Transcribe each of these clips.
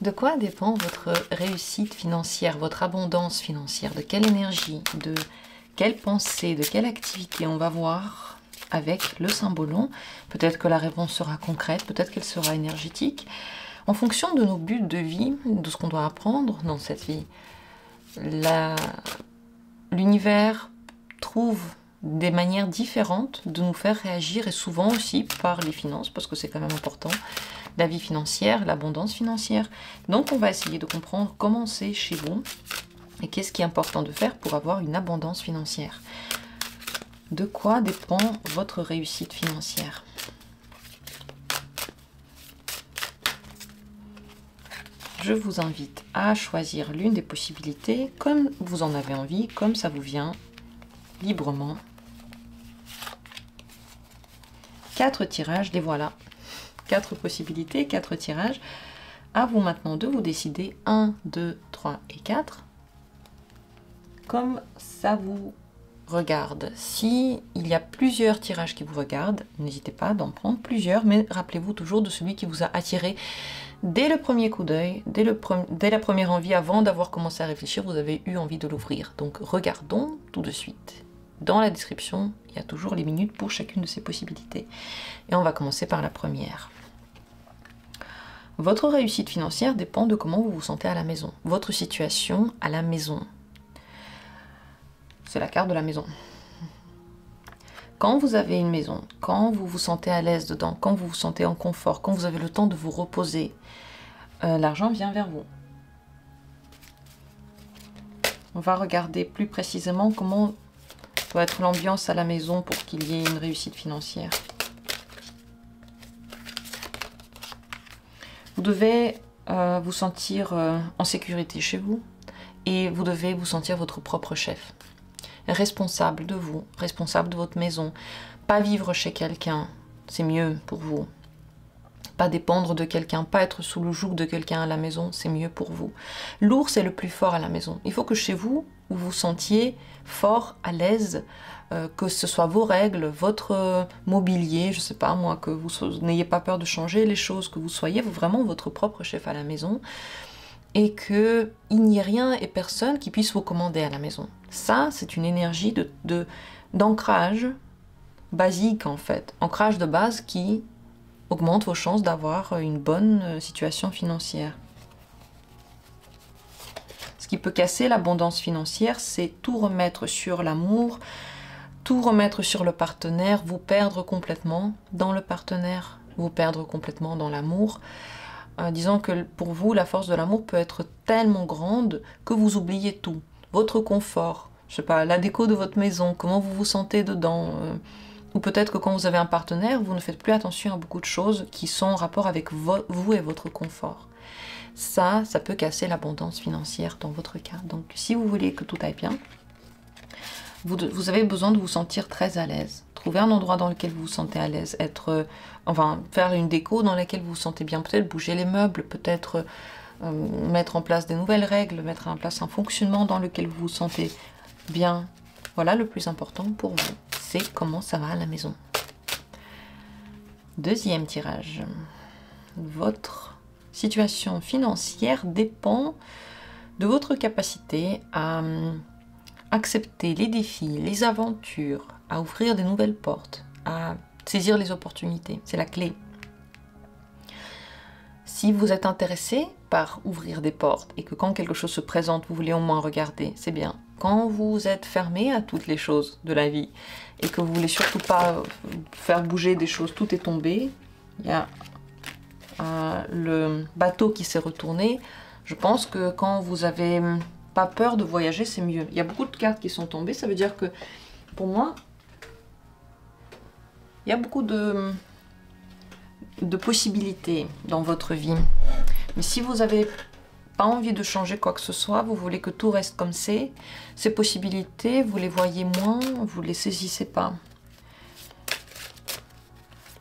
De quoi dépend votre réussite financière, votre abondance financière? De quelle énergie, de quelle pensée, de quelle activité? On va voir avec le symbolon. Peut-être que la réponse sera concrète, peut-être qu'elle sera énergétique. En fonction de nos buts de vie, de ce qu'on doit apprendre dans cette vie, l'univers trouve des manières différentes de nous faire réagir, et souvent aussi par les finances, parce que c'est quand même important, la vie financière, l'abondance financière. Donc on va essayer de comprendre comment c'est chez vous et qu'est-ce qui est important de faire pour avoir une abondance financière. De quoi dépend votre réussite financière? Je vous invite à choisir l'une des possibilités comme vous en avez envie, comme ça vous vient librement. 4 tirages, les voilà. 4 possibilités, 4 tirages. À vous maintenant de vous décider. 1, 2, 3 et 4. Comme ça vous regarde. Si il y a plusieurs tirages qui vous regardent, n'hésitez pas d'en prendre plusieurs, mais rappelez-vous toujours de celui qui vous a attiré dès le premier coup d'œil, dès la première envie, avant d'avoir commencé à réfléchir, vous avez eu envie de l'ouvrir. Donc regardons tout de suite. Dans la description, il y a toujours les minutes pour chacune de ces possibilités. Et on va commencer par la première. Votre réussite financière dépend de comment vous vous sentez à la maison. Votre situation à la maison. C'est la carte de la maison. Quand vous avez une maison, quand vous vous sentez à l'aise dedans, quand vous vous sentez en confort, quand vous avez le temps de vous reposer, l'argent vient vers vous. On va regarder plus précisément comment doit être l'ambiance à la maison pour qu'il y ait une réussite financière. Vous devez vous sentir en sécurité chez vous et vous devez vous sentir votre propre chef. Responsable de vous, responsable de votre maison. Pas vivre chez quelqu'un, c'est mieux pour vous. Pas dépendre de quelqu'un, pas être sous le joug de quelqu'un à la maison, c'est mieux pour vous. L'ours est le plus fort à la maison. Il faut que chez vous, vous vous sentiez fort, à l'aise, que ce soit vos règles, votre mobilier, je sais pas moi, que vous n'ayez pas peur de changer les choses, que vous soyez vraiment votre propre chef à la maison, et qu'il n'y ait rien et personne qui puisse vous commander à la maison. Ça, c'est une énergie d'ancrage basique en fait, ancrage de base qui augmente vos chances d'avoir une bonne situation financière. Ce qui peut casser l'abondance financière, c'est tout remettre sur l'amour, tout remettre sur le partenaire, vous perdre complètement dans le partenaire, vous perdre complètement dans l'amour. Disons que pour vous, la force de l'amour peut être tellement grande que vous oubliez tout. Votre confort, je sais pas, la déco de votre maison, comment vous vous sentez dedans. Ou peut-être que quand vous avez un partenaire, vous ne faites plus attention à beaucoup de choses qui sont en rapport avec vous et votre confort. Ça peut casser l'abondance financière dans votre cas. Donc si vous voulez que tout aille bien, vous avez besoin de vous sentir très à l'aise. Trouver un endroit dans lequel vous vous sentez à l'aise, faire une déco dans laquelle vous vous sentez bien, peut-être bouger les meubles, peut-être mettre en place des nouvelles règles, mettre en place un fonctionnement dans lequel vous vous sentez bien. Voilà le plus important pour vous, c'est comment ça va à la maison. Deuxième tirage. Votre situation financière dépend de votre capacité à accepter les défis, les aventures, à ouvrir des nouvelles portes, à saisir les opportunités. C'est la clé. Si vous êtes intéressé par ouvrir des portes et que quand quelque chose se présente, vous voulez au moins regarder, c'est bien. Quand vous êtes fermé à toutes les choses de la vie et que vous voulez surtout pas faire bouger des choses, tout est tombé, il y a le bateau qui s'est retourné. Je pense que quand vous avez pas peur de voyager, c'est mieux. Il y a beaucoup de cartes qui sont tombées, ça veut dire que pour moi, il y a beaucoup de possibilités dans votre vie. Mais si vous n'avez pas envie de changer quoi que ce soit, vous voulez que tout reste comme c'est, ces possibilités, vous les voyez moins, vous les saisissez pas.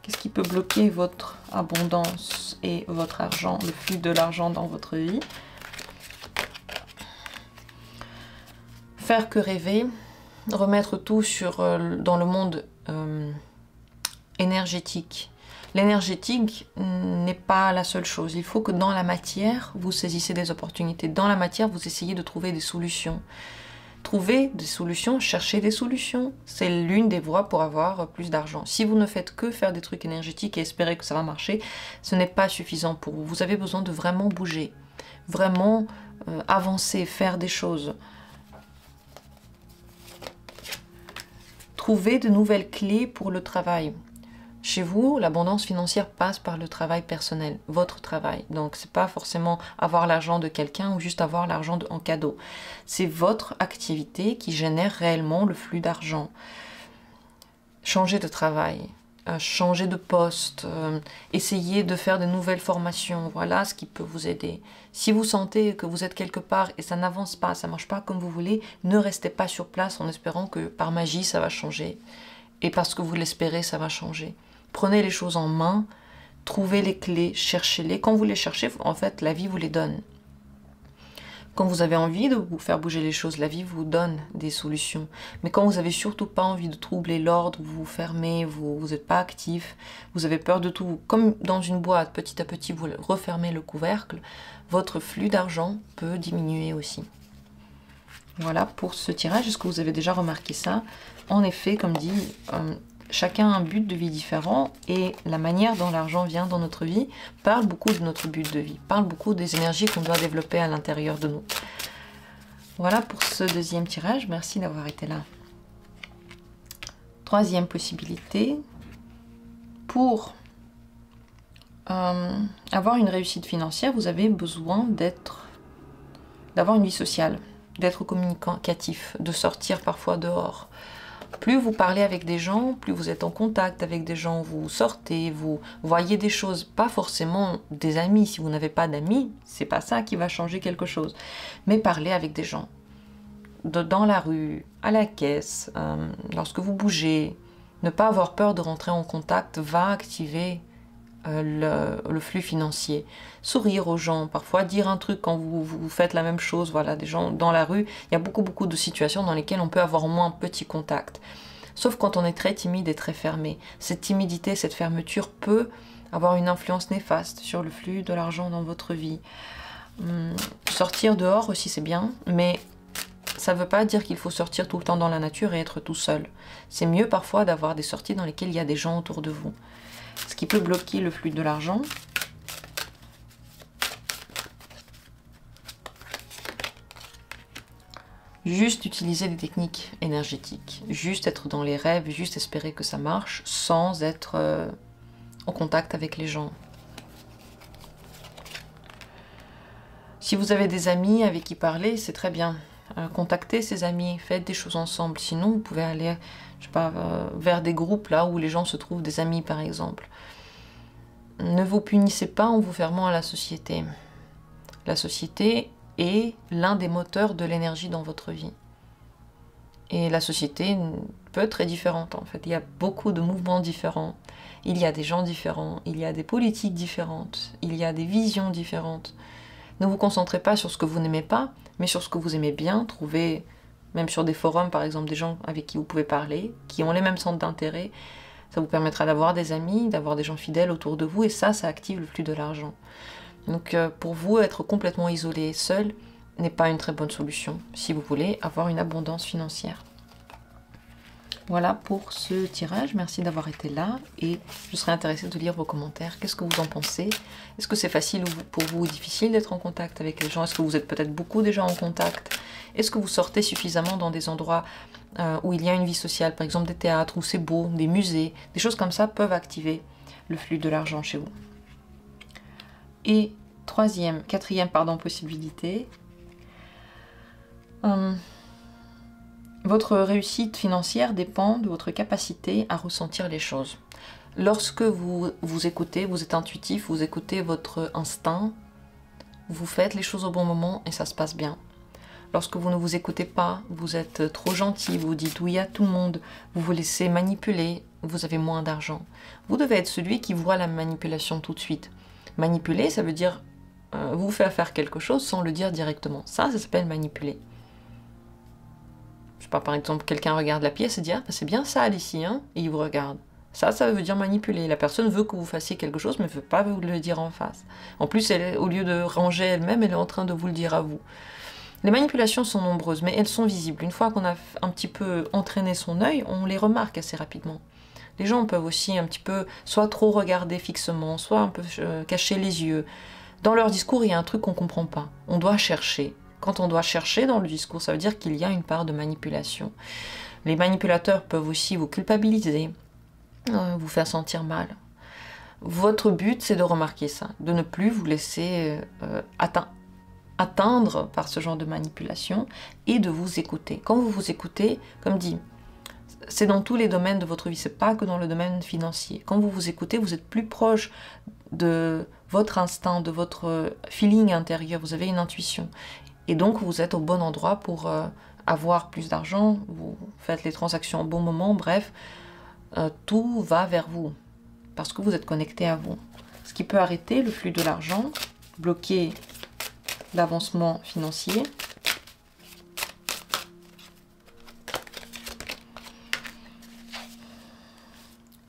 Qu'est-ce qui peut bloquer votre abondance et votre argent, le flux de l'argent dans votre vie? Faire que rêver, remettre tout dans le monde énergétique, L'énergétique n'est pas la seule chose. Il faut que dans la matière, vous saisissez des opportunités. Dans la matière, vous essayez de trouver des solutions. Trouver des solutions, chercher des solutions, c'est l'une des voies pour avoir plus d'argent. Si vous ne faites que faire des trucs énergétiques et espérer que ça va marcher, ce n'est pas suffisant pour vous. Vous avez besoin de vraiment bouger, vraiment avancer, faire des choses. Trouver de nouvelles clés pour le travail. Chez vous, l'abondance financière passe par le travail personnel, votre travail. Donc, c'est pas forcément avoir l'argent de quelqu'un ou juste avoir l'argent en cadeau. C'est votre activité qui génère réellement le flux d'argent. Changer de travail, changer de poste, essayer de faire de nouvelles formations. Voilà ce qui peut vous aider. Si vous sentez que vous êtes quelque part et ça n'avance pas, ça marche pas comme vous voulez, ne restez pas sur place en espérant que par magie ça va changer. Et parce que vous l'espérez, ça va changer. Prenez les choses en main, trouvez les clés, cherchez-les. Quand vous les cherchez, en fait, la vie vous les donne. Quand vous avez envie de vous faire bouger les choses, la vie vous donne des solutions. Mais quand vous n'avez surtout pas envie de troubler l'ordre, vous vous fermez, vous n'êtes pas actif, vous avez peur de tout, comme dans une boîte, petit à petit, vous refermez le couvercle, votre flux d'argent peut diminuer aussi. Voilà pour ce tirage. Est-ce que vous avez déjà remarqué ça? En effet, comme dit, chacun a un but de vie différent et la manière dont l'argent vient dans notre vie parle beaucoup de notre but de vie, parle beaucoup des énergies qu'on doit développer à l'intérieur de nous. Voilà pour ce deuxième tirage. Merci d'avoir été là. Troisième possibilité. Pour avoir une réussite financière, vous avez besoin d'avoir une vie sociale, d'être communicatif, de sortir parfois dehors. Plus vous parlez avec des gens, plus vous êtes en contact avec des gens, vous sortez, vous voyez des choses, pas forcément des amis. Si vous n'avez pas d'amis, c'est pas ça qui va changer quelque chose. Mais parler avec des gens, dans la rue, à la caisse, lorsque vous bougez, ne pas avoir peur de rentrer en contact va activer le flux financier. Sourire aux gens, parfois dire un truc quand vous faites la même chose, voilà, des gens dans la rue, il y a beaucoup de situations dans lesquelles on peut avoir au moins un petit contact. Sauf quand on est très timide et très fermé. Cette timidité, cette fermeture peut avoir une influence néfaste sur le flux de l'argent dans votre vie. Sortir dehors aussi c'est bien, mais ça ne veut pas dire qu'il faut sortir tout le temps dans la nature et être tout seul. C'est mieux parfois d'avoir des sorties dans lesquelles il y a des gens autour de vous. Ce qui peut bloquer le flux de l'argent. Juste utiliser des techniques énergétiques. Juste être dans les rêves, juste espérer que ça marche sans être en contact avec les gens. Si vous avez des amis avec qui parler, c'est très bien. Contactez ces amis, faites des choses ensemble. Sinon, vous pouvez aller, je sais pas, vers des groupes là où les gens se trouvent, des amis par exemple. Ne vous punissez pas en vous fermant à la société. La société est l'un des moteurs de l'énergie dans votre vie. Et la société peut être très différente en fait. Il y a beaucoup de mouvements différents. Il y a des gens différents. Il y a des politiques différentes. Il y a des visions différentes. Ne vous concentrez pas sur ce que vous n'aimez pas, mais sur ce que vous aimez bien. Trouvez, même sur des forums par exemple, des gens avec qui vous pouvez parler, qui ont les mêmes centres d'intérêt. Ça vous permettra d'avoir des amis, d'avoir des gens fidèles autour de vous, et ça active le flux de l'argent. Donc pour vous, être complètement isolé et seul n'est pas une très bonne solution, si vous voulez avoir une abondance financière. Voilà pour ce tirage, merci d'avoir été là, et je serais intéressée de lire vos commentaires. Qu'est-ce que vous en pensez? Est-ce que c'est facile pour vous ou difficile d'être en contact avec les gens? Est-ce que vous êtes peut-être beaucoup déjà en contact? Est-ce que vous sortez suffisamment dans des endroits où il y a une vie sociale, par exemple des théâtres, où c'est beau, des musées, des choses comme ça peuvent activer le flux de l'argent chez vous. Et quatrième possibilité, votre réussite financière dépend de votre capacité à ressentir les choses. Lorsque vous écoutez, vous êtes intuitif, vous écoutez votre instinct, vous faites les choses au bon moment et ça se passe bien. Lorsque vous ne vous écoutez pas, vous êtes trop gentil, vous dites oui à tout le monde, vous vous laissez manipuler, vous avez moins d'argent. Vous devez être celui qui voit la manipulation tout de suite. Manipuler, ça veut dire vous faire faire quelque chose sans le dire directement. Ça s'appelle manipuler. Je sais pas, par exemple, quelqu'un regarde la pièce et dit « Ah, c'est bien sale ici, hein ?» et il vous regarde. Ça veut dire manipuler. La personne veut que vous fassiez quelque chose, mais ne veut pas vous le dire en face. En plus, au lieu de ranger elle-même, elle est en train de vous le dire à vous. Les manipulations sont nombreuses, mais elles sont visibles. Une fois qu'on a un petit peu entraîné son œil, on les remarque assez rapidement. Les gens peuvent aussi un petit peu, soit trop regarder fixement, soit un peu cacher les yeux. Dans leur discours, il y a un truc qu'on ne comprend pas. On doit chercher. Quand on doit chercher dans le discours, ça veut dire qu'il y a une part de manipulation. Les manipulateurs peuvent aussi vous culpabiliser, vous faire sentir mal. Votre but, c'est de remarquer ça, de ne plus vous laisser atteindre par ce genre de manipulation et de vous écouter. Quand vous vous écoutez, comme dit, c'est dans tous les domaines de votre vie, c'est pas que dans le domaine financier. Quand vous vous écoutez, vous êtes plus proche de votre instinct, de votre feeling intérieur, vous avez une intuition. Et donc vous êtes au bon endroit pour avoir plus d'argent, vous faites les transactions au bon moment, bref, tout va vers vous, parce que vous êtes connecté à vous. Ce qui peut arrêter le flux de l'argent, bloquer l'avancement financier.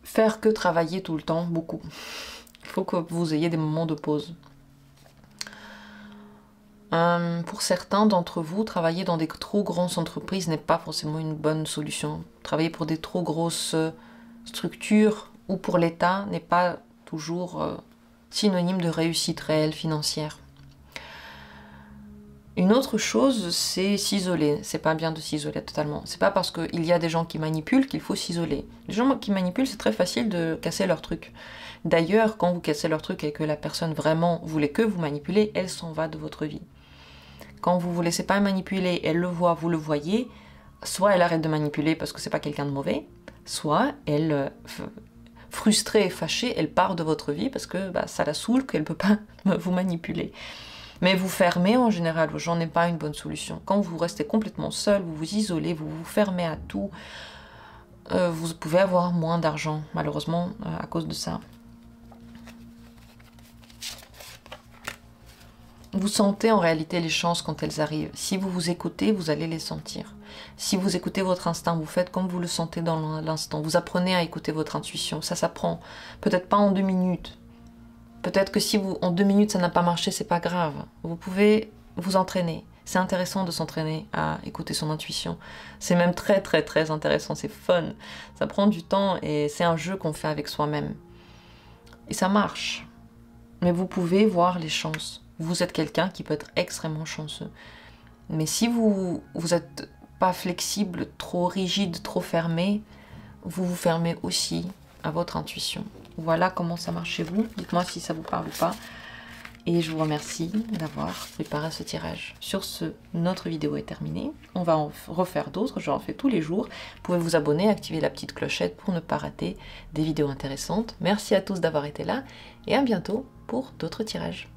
Faire que travailler tout le temps, beaucoup. Il faut que vous ayez des moments de pause. Pour certains d'entre vous, travailler dans des trop grosses entreprises n'est pas forcément une bonne solution. Travailler pour des trop grosses structures ou pour l'État n'est pas toujours synonyme de réussite réelle financière. Une autre chose, c'est s'isoler. C'est pas bien de s'isoler totalement. C'est pas parce qu'il y a des gens qui manipulent qu'il faut s'isoler. Les gens qui manipulent, c'est très facile de casser leur truc. D'ailleurs, quand vous cassez leur truc et que la personne vraiment voulait que vous manipulez, elle s'en va de votre vie. Quand vous vous laissez pas manipuler, elle le voit, vous le voyez, soit elle arrête de manipuler parce que c'est pas quelqu'un de mauvais, soit elle, frustrée et fâchée, elle part de votre vie parce que ça la saoule qu'elle peut pas vous manipuler. Mais vous fermer en général aux gens n'est pas une bonne solution. Quand vous restez complètement seul, vous vous isolez, vous vous fermez à tout, vous pouvez avoir moins d'argent, malheureusement, à cause de ça. Vous sentez en réalité les chances quand elles arrivent. Si vous vous écoutez, vous allez les sentir. Si vous écoutez votre instinct, vous faites comme vous le sentez dans l'instant. Vous apprenez à écouter votre intuition. Ça s'apprend. Peut-être pas en 2 minutes. Peut-être que si en 2 minutes ça n'a pas marché, c'est pas grave. Vous pouvez vous entraîner. C'est intéressant de s'entraîner à écouter son intuition. C'est même très très très intéressant, c'est fun. Ça prend du temps et c'est un jeu qu'on fait avec soi-même. Et ça marche. Mais vous pouvez voir les chances. Vous êtes quelqu'un qui peut être extrêmement chanceux. Mais si vous n'êtes pas flexible, trop rigide, trop fermé, vous vous fermez aussi à votre intuition. Voilà comment ça marche chez vous. Dites-moi si ça vous parle ou pas. Et je vous remercie d'avoir préparé ce tirage. Sur ce, notre vidéo est terminée. On va en refaire d'autres, j'en fais tous les jours. Vous pouvez vous abonner, activer la petite clochette pour ne pas rater des vidéos intéressantes. Merci à tous d'avoir été là et à bientôt pour d'autres tirages.